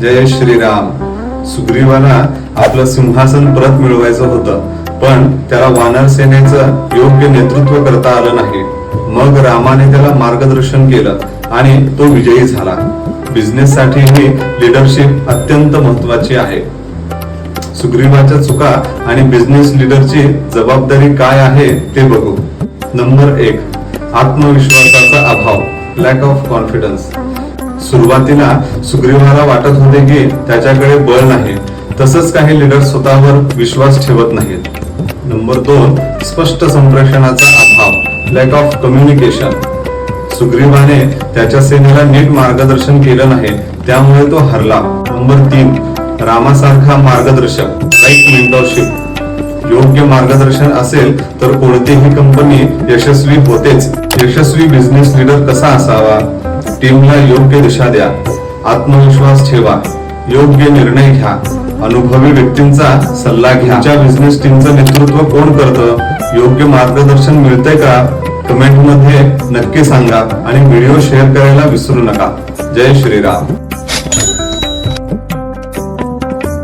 जय श्रीराम. सुग्रीवाला आपलं सिंहासन परत मिळवायचं होतं, पण त्याला वानर सेनेचं योग्य नेतृत्व करता आलं नाही. मग रामाने त्याला मार्गदर्शन केलं आणि तो विजयी झाला. बिझनेस साठी ही लीडरशिप अत्यंत महत्वाची आहे. सुग्रीवाच्या चुका आणि बिझनेस लीडरची जबाबदारी काय आहे ते बघू. नंबर 1, आत्मविश्वासाचा अभाव, लॅक ऑफ कॉन्फिडन्स. सुरुवातीला सुग्रीवाला वाटत होते की त्याच्याकडे बळ नाही, तसंच काही लीडर स्वतःवर विश्वास ठेवत नाहीत. नंबर 2, स्पष्ट संप्रेषणाचा अभाव, लॅक ऑफ कम्युनिकेशन. सुग्रीवाने त्याच्या सेनेला नीट मार्गदर्शन केलं नाही, त्यामुळे तो हरला. नंबर 3, रामासारखा मार्गदर्शक, राईट मेंटरशिप. योग्य मार्गदर्शन असेल तर कोणतीही कंपनी यशस्वी होतेच. यशस्वी बिझनेस लीडर कसा असावा? टीमला योग्य दिशा द्या, आत्मविश्वास ठेवा, योग्य निर्णय घ्या, अनुभवी व्यक्तींचा सल्ला घ्या. तुमच्या बिझनेस टीमचं नेतृत्व कोण करतं? योग्य मार्गदर्शन मिळतंय का? कमेंट मध्ये नक्की सांगा आणि व्हिडिओ शेअर करायला विसरू नका. जय श्रीराम.